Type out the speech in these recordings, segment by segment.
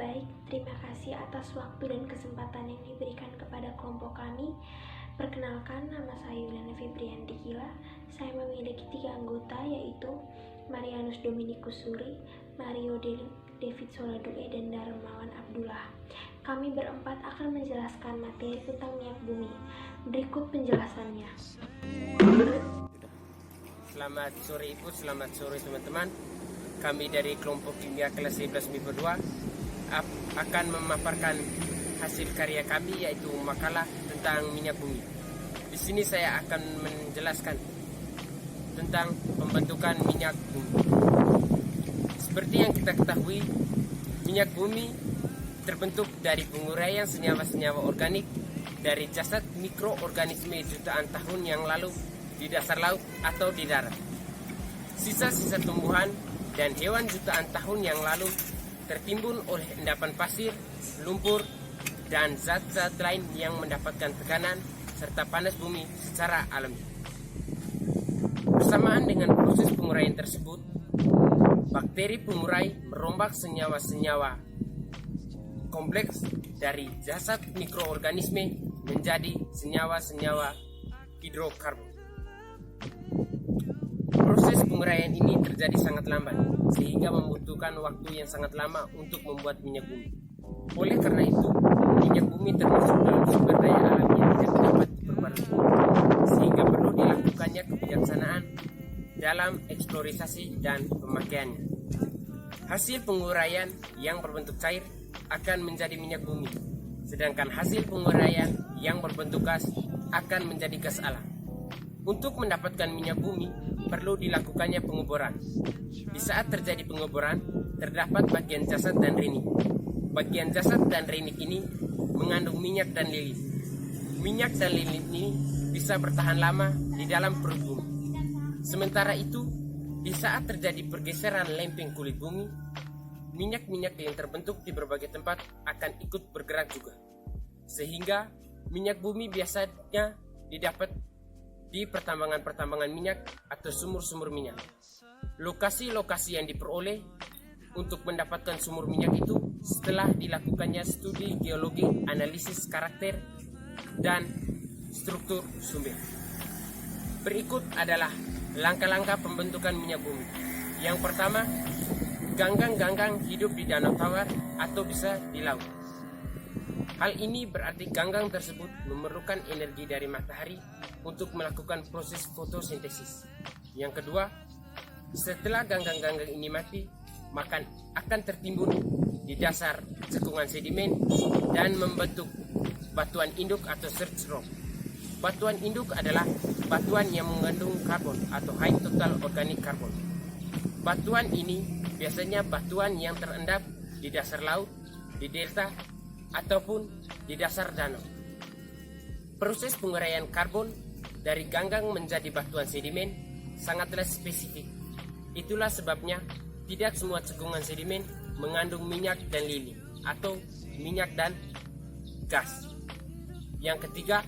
Baik, terima kasih atas waktu dan kesempatan yang diberikan kepada kelompok kami. Perkenalkan, nama saya Yuliana Febrianti Gila. Saya memiliki 3 anggota, yaitu Marianus Dominikus Suri, Mario David Soladue, dan Darmawan Abdullah. Kami berempat akan menjelaskan materi tentang minyak bumi. Berikut penjelasannya. Selamat sore Ibu, selamat sore teman-teman. Kami dari kelompok kimia kelas 11 MIPA 2 akan memaparkan hasil karya kami, yaitu makalah tentang minyak bumi. Di sini saya akan menjelaskan tentang pembentukan minyak bumi. Seperti yang kita ketahui, minyak bumi terbentuk dari penguraian senyawa-senyawa organik dari jasad mikroorganisme jutaan tahun yang lalu di dasar laut atau di darat. Sisa-sisa tumbuhan dan hewan jutaan tahun yang lalu tertimbun oleh endapan pasir, lumpur, dan zat-zat lain yang mendapatkan tekanan serta panas bumi secara alami. Bersamaan dengan proses penguraian tersebut, bakteri pengurai merombak senyawa-senyawa kompleks dari jasad mikroorganisme menjadi senyawa-senyawa hidrokarbon. Proses penguraian ini terjadi sangat lambat, sehingga membutuhkan waktu yang sangat lama untuk membuat minyak bumi. Oleh karena itu, minyak bumi termasuk dalam sumber daya alam yang tidak dapat diperbarui, sehingga perlu dilakukannya kebijaksanaan dalam eksplorasi dan pemakaiannya. Hasil penguraian yang berbentuk cair akan menjadi minyak bumi, sedangkan hasil penguraian yang berbentuk gas akan menjadi gas alam. Untuk mendapatkan minyak bumi, perlu dilakukannya penguburan. Di saat terjadi penguburan, terdapat bagian jasad dan rinik. Bagian jasad dan rinik ini mengandung minyak dan lilin. Minyak dan lilin ini bisa bertahan lama di dalam perut bumi. Sementara itu, di saat terjadi pergeseran lempeng kulit bumi, minyak-minyak yang terbentuk di berbagai tempat akan ikut bergerak juga. Sehingga minyak bumi biasanya didapat di pertambangan-pertambangan minyak atau sumur-sumur minyak. Lokasi-lokasi yang diperoleh untuk mendapatkan sumur minyak itu setelah dilakukannya studi geologi, analisis karakter, dan struktur sumber. Berikut adalah langkah-langkah pembentukan minyak bumi. Yang pertama, ganggang-ganggang hidup di danau tawar atau bisa di laut. Hal ini berarti ganggang tersebut memerlukan energi dari matahari untuk melakukan proses fotosintesis. Yang kedua, setelah ganggang-ganggang ini mati, maka akan tertimbun di dasar cekungan sedimen dan membentuk batuan induk atau search rock. Batuan induk adalah batuan yang mengandung karbon atau high total organic carbon. Batuan ini biasanya batuan yang terendap di dasar laut, di delta, ataupun di dasar danau. Proses penguraian karbon dari ganggang menjadi batuan sedimen sangatlah spesifik. Itulah sebabnya tidak semua cekungan sedimen mengandung minyak dan lilin atau minyak dan gas. Yang ketiga,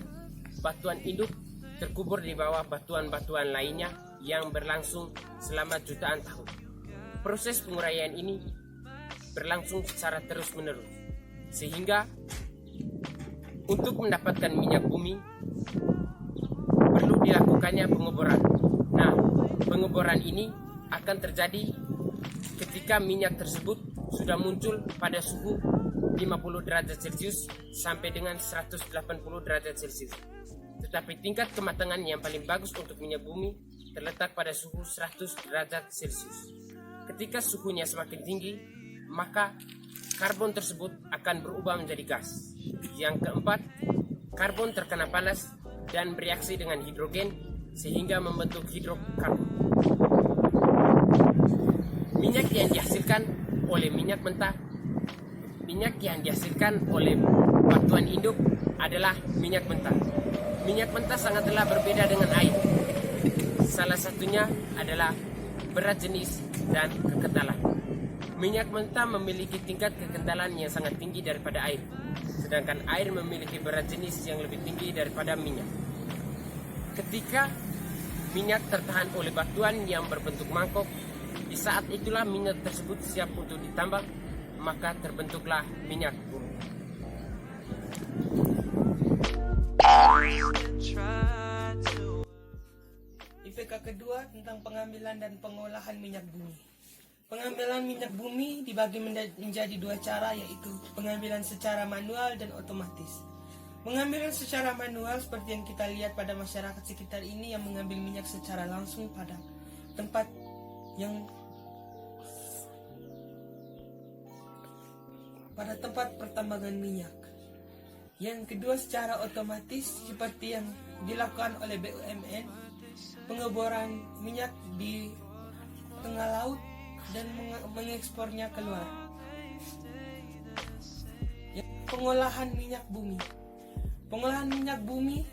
batuan induk terkubur di bawah batuan-batuan lainnya yang berlangsung selama jutaan tahun. Proses penguraian ini berlangsung secara terus-menerus, sehingga untuk mendapatkan minyak bumi perlu dilakukannya penguburan. Nah, penguburan ini akan terjadi ketika minyak tersebut sudah muncul pada suhu 50 derajat Celcius sampai dengan 180 derajat Celcius. Tetapi tingkat kematangan yang paling bagus untuk minyak bumi terletak pada suhu 100 derajat Celcius. Ketika suhunya semakin tinggi, maka karbon tersebut akan berubah menjadi gas. Yang keempat, karbon terkena panas dan bereaksi dengan hidrogen sehingga membentuk hidrokarbon. Minyak yang dihasilkan oleh minyak mentah, minyak yang dihasilkan oleh batuan induk adalah minyak mentah. Minyak mentah sangatlah berbeda dengan air. Salah satunya adalah berat jenis dan kekentalan. Minyak mentah memiliki tingkat kekentalan yang sangat tinggi daripada air, sedangkan air memiliki berat jenis yang lebih tinggi daripada minyak. Ketika minyak tertahan oleh batuan yang berbentuk mangkok, di saat itulah minyak tersebut siap untuk ditambang, maka terbentuklah minyak bumi. IPK kedua tentang pengambilan dan pengolahan minyak bumi. Pengambilan minyak bumi dibagi menjadi dua cara, yaitu pengambilan secara manual dan otomatis. Pengambilan secara manual seperti yang kita lihat pada masyarakat sekitar ini yang mengambil minyak secara langsung pada tempat pertambangan minyak. Yang kedua secara otomatis seperti yang dilakukan oleh BUMN, pengeboran minyak di tengah laut dan mengekspornya keluar. Pengolahan minyak bumi. Pengolahan minyak bumi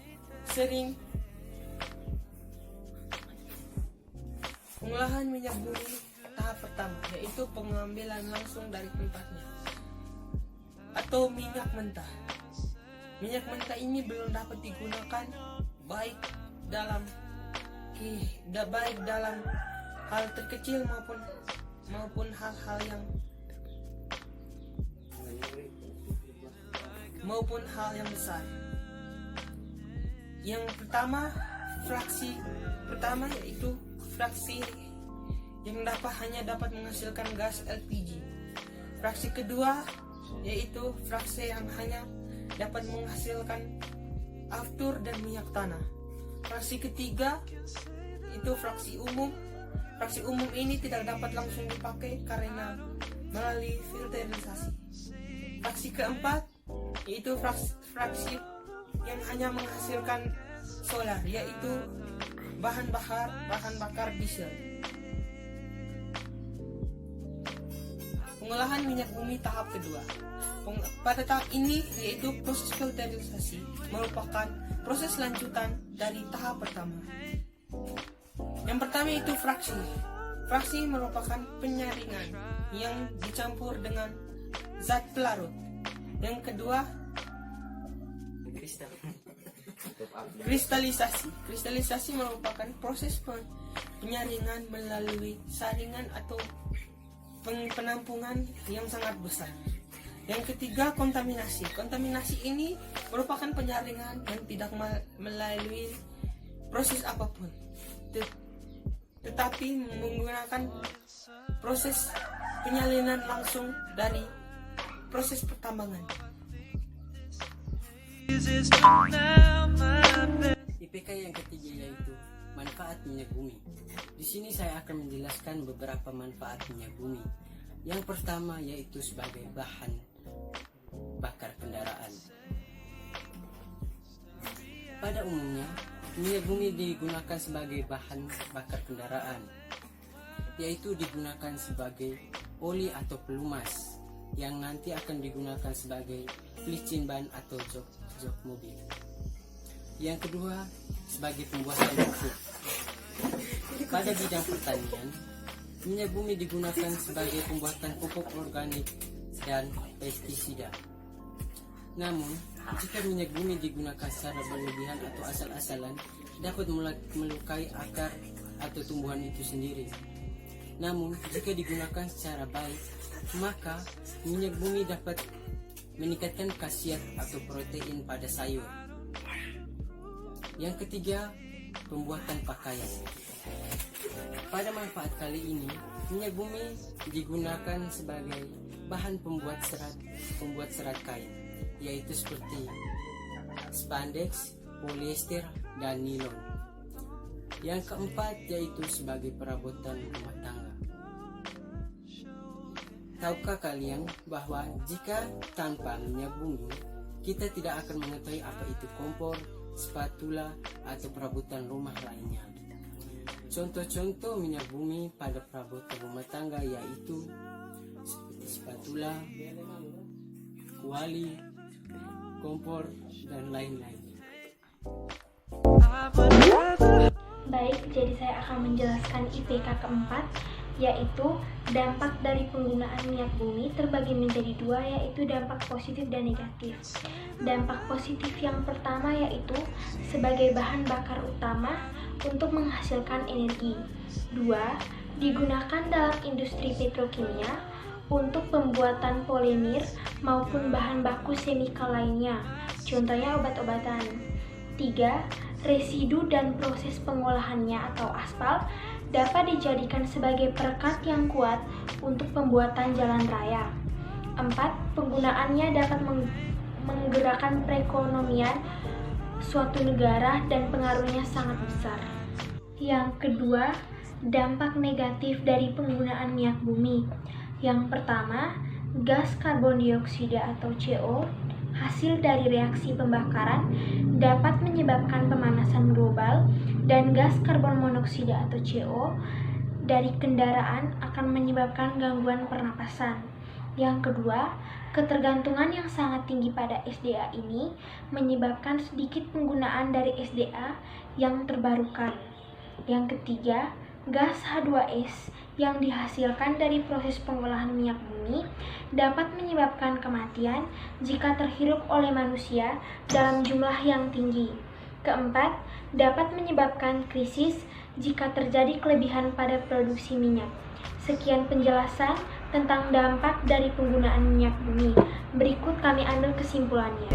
tahap pertama yaitu pengambilan langsung dari tempatnya atau minyak mentah. Minyak mentah ini belum dapat digunakan baik dalam hal terkecil maupun hal-hal yang besar. Yang fraksi pertama yaitu fraksi yang hanya dapat menghasilkan gas LPG. Fraksi kedua yaitu fraksi yang hanya dapat menghasilkan aftur dan minyak tanah. Fraksi ketiga itu fraksi umum. Fraksi umum ini tidak dapat langsung dipakai karena melalui filterisasi. Fraksi keempat yaitu fraksi yang hanya menghasilkan solar, yaitu bahan bakar diesel. Pengolahan minyak bumi tahap kedua. Pada tahap ini yaitu proses filterisasi merupakan proses lanjutan dari tahap pertama. Yang pertama itu fraksi. Fraksi merupakan penyaringan yang dicampur dengan zat pelarut. Yang kedua kristalisasi. Kristalisasi merupakan proses penyaringan melalui saringan atau penampungan yang sangat besar. Yang ketiga kontaminasi. Kontaminasi ini merupakan penyaringan yang tidak melalui proses apapun, tetapi menggunakan proses penyalinan langsung dari proses pertambangan. IPK yang ketiga yaitu manfaat minyak bumi. Di sini saya akan menjelaskan beberapa manfaat minyak bumi. Yang pertama yaitu sebagai bahan bakar kendaraan. Pada umumnya, minyak bumi digunakan sebagai bahan bakar kendaraan, yaitu digunakan sebagai oli atau pelumas yang nanti akan digunakan sebagai pelicin ban atau jok mobil. Yang kedua, sebagai pembuatan pupuk. Pada bidang pertanian, minyak bumi digunakan sebagai pembuatan pupuk organik dan pestisida. Namun, jika minyak bumi digunakan secara berlebihan atau asal-asalan, dapat melukai akar atau tumbuhan itu sendiri. Namun, jika digunakan secara baik, maka minyak bumi dapat meningkatkan khasiat atau protein pada sayur. Yang ketiga, pembuatan pakaian. Pada manfaat kali ini, minyak bumi digunakan sebagai bahan pembuat serat kain, yaitu seperti spandex, polyester, dan nilon. Yang keempat yaitu sebagai perabotan rumah tangga. Tahukah kalian bahwa jika tanpa minyak bumi, kita tidak akan mengetahui apa itu kompor, spatula, atau perabotan rumah lainnya. Contoh-contoh minyak bumi pada perabotan rumah tangga yaitu seperti spatula, kuali, kompor, dan lain-lain. Baik, jadi saya akan menjelaskan IPK keempat, yaitu dampak dari penggunaan minyak bumi terbagi menjadi dua, yaitu dampak positif dan negatif. Dampak positif yang pertama yaitu sebagai bahan bakar utama untuk menghasilkan energi. 2. Digunakan dalam industri petrokimia untuk pembuatan polimer maupun bahan baku semikal lainnya, contohnya obat-obatan. 3. Residu dan proses pengolahannya atau aspal dapat dijadikan sebagai perekat yang kuat untuk pembuatan jalan raya. 4. Penggunaannya dapat menggerakkan perekonomian suatu negara dan pengaruhnya sangat besar. Yang kedua, dampak negatif dari penggunaan minyak bumi. Yang pertama, gas karbon dioksida atau CO hasil dari reaksi pembakaran dapat menyebabkan pemanasan global, dan gas karbon monoksida atau CO dari kendaraan akan menyebabkan gangguan pernapasan. Yang kedua, ketergantungan yang sangat tinggi pada SDA ini menyebabkan sedikit penggunaan dari SDA yang terbarukan. Yang ketiga, gas H2S yang dihasilkan dari proses pengolahan minyak bumi dapat menyebabkan kematian jika terhirup oleh manusia dalam jumlah yang tinggi. Keempat, dapat menyebabkan krisis jika terjadi kelebihan pada produksi minyak. Sekian penjelasan tentang dampak dari penggunaan minyak bumi. Berikut kami ambil kesimpulannya.